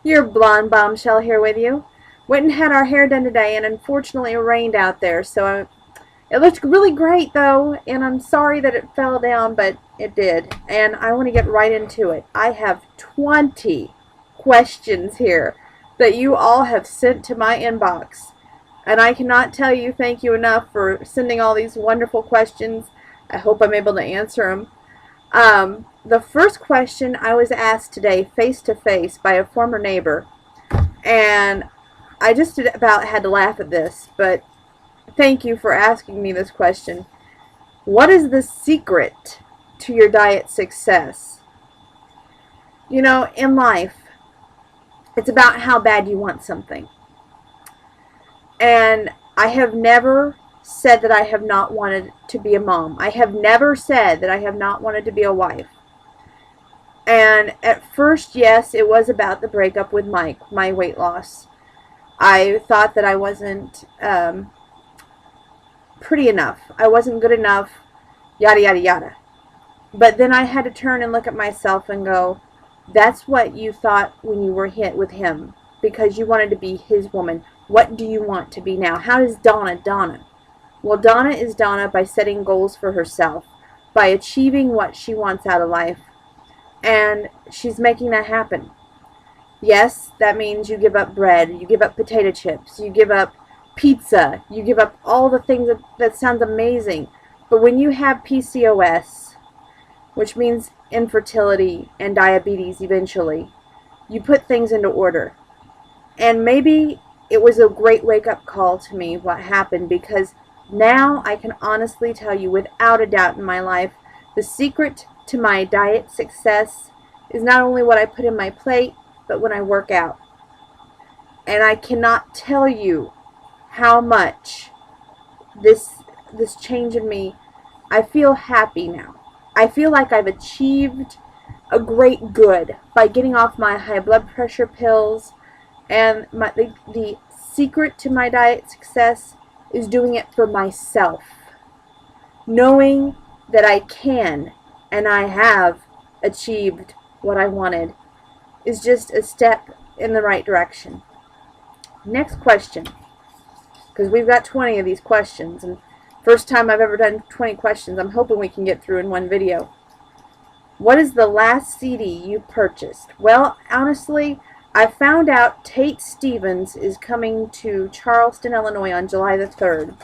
Your blonde bombshell here with you. Went and had our hair done today, and unfortunately it rained out there, so it looked really great though, and I'm sorry that it fell down, but it did. And I want to get right into it. I have 20 questions here that you all have sent to my inbox, and I cannot tell you thank you enough for sending all these wonderful questions. I hope I'm able to answer them. The first question I was asked today face to face by a former neighbor, and I just about had to laugh at this, but thank you for asking me this question. What is the secret to your diet success? You know, in life, it's about how bad you want something. And I have never said that I have not wanted to be a mom. I have never said that I have not wanted to be a wife. And at first, yes, it was about the breakup with Mike, my weight loss. I thought that I wasn't pretty enough. I wasn't good enough, yada, yada, yada. But then I had to turn and look at myself and go, that's what you thought when you were hit with him, because you wanted to be his woman. What do you want to be now? How is Donna? Well, Donna is Donna by setting goals for herself, by achieving what she wants out of life, and she's making that happen. Yes, that means you give up bread, you give up potato chips, you give up pizza, you give up all the things that sounds amazing. But when you have PCOS, which means infertility and diabetes eventually, you put things into order. And maybe it was a great wake-up call to me what happened, because now I can honestly tell you without a doubt in my life, the secret to my diet success is not only what I put in my plate, but when I work out. And I cannot tell you how much this change in me, I feel happy now. I feel like I've achieved a great good by getting off my high blood pressure pills, and the secret to my diet success is doing it for myself. Knowing that I can and I have achieved what I wanted is just a step in the right direction. Next question, because we've got 20 of these questions, and first time I've ever done 20 questions. I'm hoping we can get through in one video. What is the last CD you purchased? Well, honestly, I found out Tate Stevens is coming to Charleston, Illinois on July the 3rd.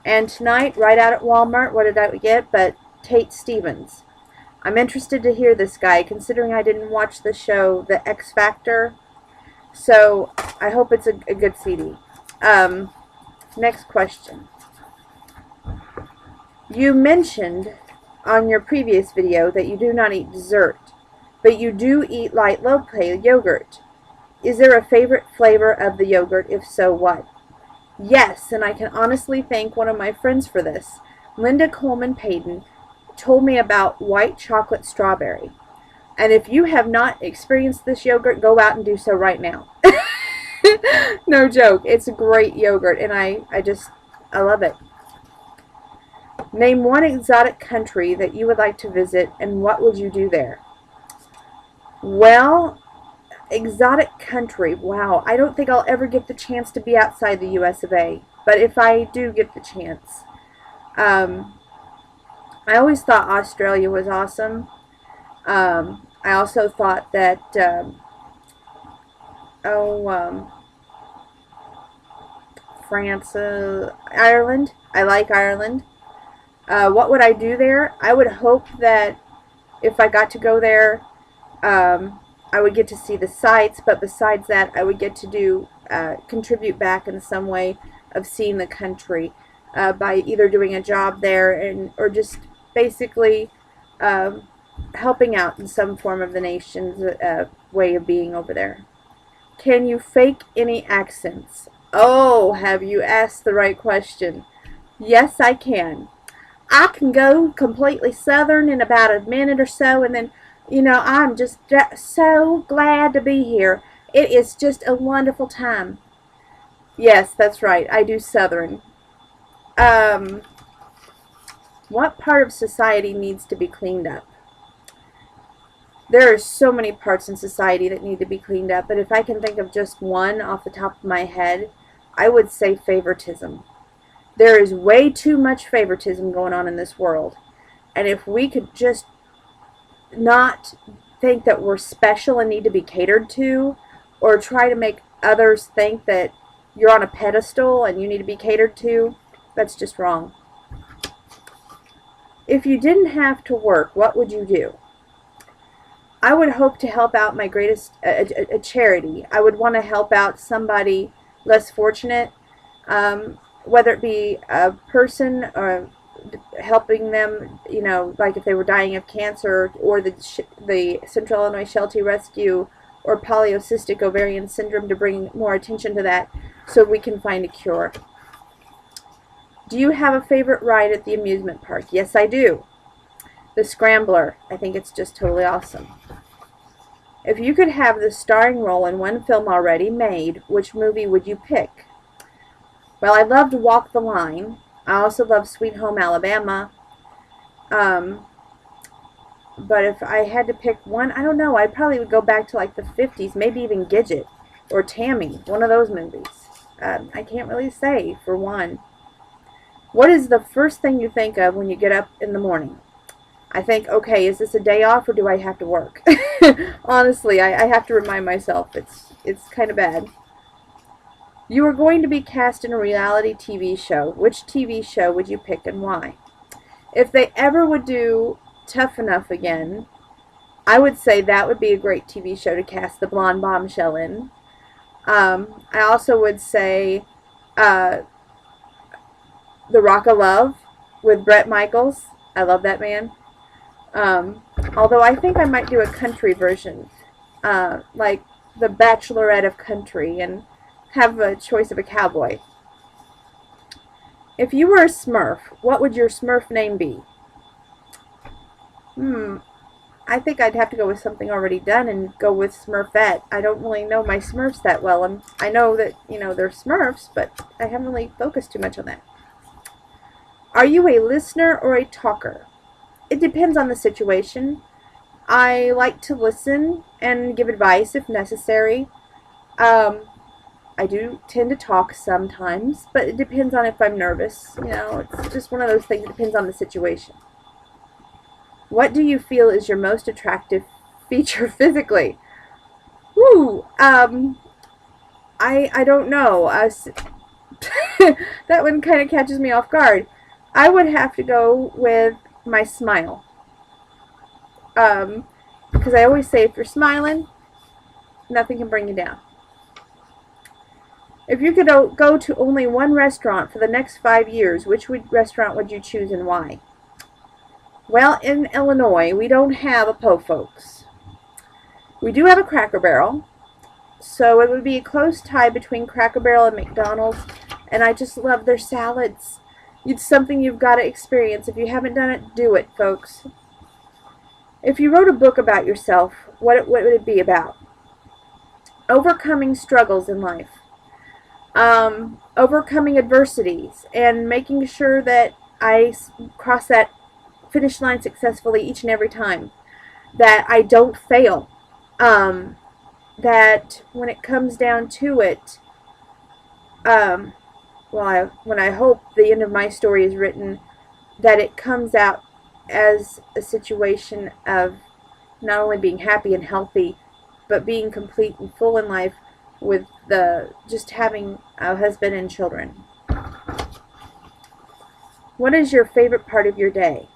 And tonight, right out at Walmart, what did I get but Tate Stevens? I'm interested to hear this guy, considering I didn't watch the show The X Factor. So, I hope it's a good CD. Next question. You mentioned on your previous video that you do not eat dessert, but you do eat light low-pay yogurt. Is there a favorite flavor of the yogurt? If so, what? Yes, and I can honestly thank one of my friends for this. Linda Coleman Payton told me about white chocolate strawberry. And if you have not experienced this yogurt, go out and do so right now. No joke. It's a great yogurt, and I love it. Name one exotic country that you would like to visit, and what would you do there? Well, exotic country. Wow, I don't think I'll ever get the chance to be outside the US of A. But if I do get the chance, I always thought Australia was awesome. I also thought that, France, Ireland. I like Ireland. What would I do there? I would hope that if I got to go there, I would get to see the sights, but besides that, I would get to do contribute back in some way of seeing the country by either doing a job there or just basically helping out in some form of the nation's way of being over there. Can you fake any accents? Oh, have you asked the right question? Yes, I can. I can go completely southern in about a minute or so, and then, you know, I'm just so glad to be here. It is just a wonderful time. Yes, that's right. I do southern. What part of society needs to be cleaned up? There are so many parts in society that need to be cleaned up, but if I can think of just one off the top of my head, I would say favoritism. There is way too much favoritism going on in this world. And if we could just not think that we're special and need to be catered to, or try to make others think that you're on a pedestal and you need to be catered to, that's just wrong. If you didn't have to work, what would you do? I would hope to help out my greatest a charity. I would want to help out somebody less fortunate, whether it be a person or helping them, you know, like if they were dying of cancer, or the Central Illinois Sheltie Rescue, or polycystic ovarian syndrome, to bring more attention to that so we can find a cure. Do you have a favorite ride at the amusement park? Yes, I do. The Scrambler. I think it's just totally awesome. If you could have the starring role in one film already made, which movie would you pick? Well, I loved Walk the Line. I also love Sweet Home Alabama. But if I had to pick one, I don't know. I probably would go back to like the 50s, maybe even Gidget or Tammy, one of those movies. I can't really say for one. What is the first thing you think of when you get up in the morning? I think, okay, is this a day off or do I have to work? Honestly, I have to remind myself it's kind of bad. You are going to be cast in a reality TV show. Which TV show would you pick and why? If they ever would do Tough Enough again, I would say that would be a great TV show to cast the blonde bombshell in. I also would say The Rock of Love with Bret Michaels. I love that man. Although I think I might do a country version, like The Bachelorette of Country, and have a choice of a cowboy. If you were a Smurf, what would your Smurf name be? I think I'd have to go with something already done and go with Smurfette. I don't really know my Smurfs that well, and I know that, you know, they're Smurfs, but I haven't really focused too much on that. Are you a listener or a talker? It depends on the situation. I like to listen and give advice if necessary. I do tend to talk sometimes, but it depends on if I'm nervous. You know, it's just one of those things. It depends on the situation. What do you feel is your most attractive feature physically? Woo! I don't know. That one kind of catches me off guard. I would have to go with my smile. Because I always say if you're smiling, nothing can bring you down. If you could go to only one restaurant for the next 5 years, which restaurant would you choose and why? Well, in Illinois, we don't have a Po Folks. We do have a Cracker Barrel, so it would be a close tie between Cracker Barrel and McDonald's, and I just love their salads. It's something you've got to experience. If you haven't done it, do it, folks. If you wrote a book about yourself, what would it be about? Overcoming struggles in life. Overcoming adversities and making sure that I cross that finish line successfully each and every time. That I don't fail. That when it comes down to it, when I hope the end of my story is written, that it comes out as a situation of not only being happy and healthy, but being complete and full in life with just having a husband and children. What is your favorite part of your day?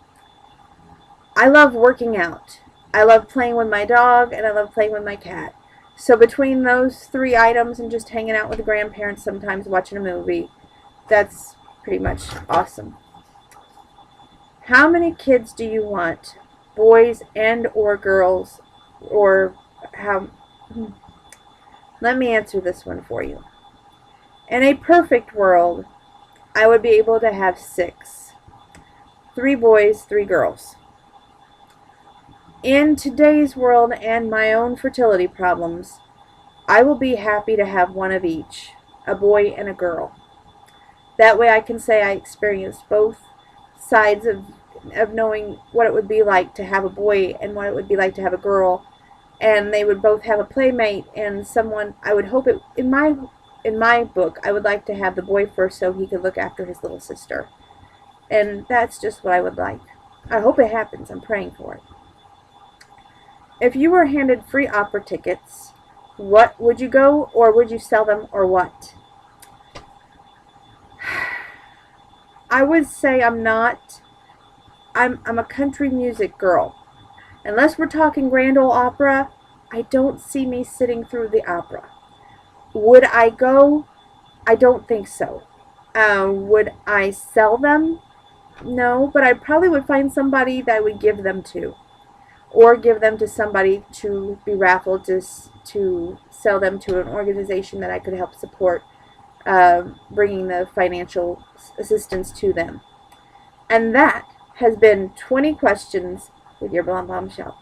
I love working out. I love playing with my dog, and I love playing with my cat. So between those 3 items and just hanging out with the grandparents, sometimes watching a movie, that's pretty much awesome. How many kids do you want? Boys and or girls? Or how? Let me answer this one for you. In a perfect world, I would be able to have 6. 3 boys, 3 girls. In today's world and my own fertility problems, I will be happy to have 1 of each, a boy and a girl. That way I can say I experienced both sides of knowing what it would be like to have a boy and what it would be like to have a girl, and they would both have a playmate and someone. I would hope it in my book. I would like to have the boy first so he could look after his little sister, and that's just what I would like. I hope it happens. I'm praying for it. If you were handed free opera tickets, what would you go, or would you sell them, or what? I would say I'm not. I'm a country music girl. Unless we're talking Grand Ole Opera, I don't see me sitting through the opera. Would I go? I don't think so. Would I sell them? No, but I probably would find somebody that I would give them to. Or give them to somebody to be raffled to sell them to an organization that I could help support, bringing the financial assistance to them. And that has been 20 questions with your Blonde Bombshell.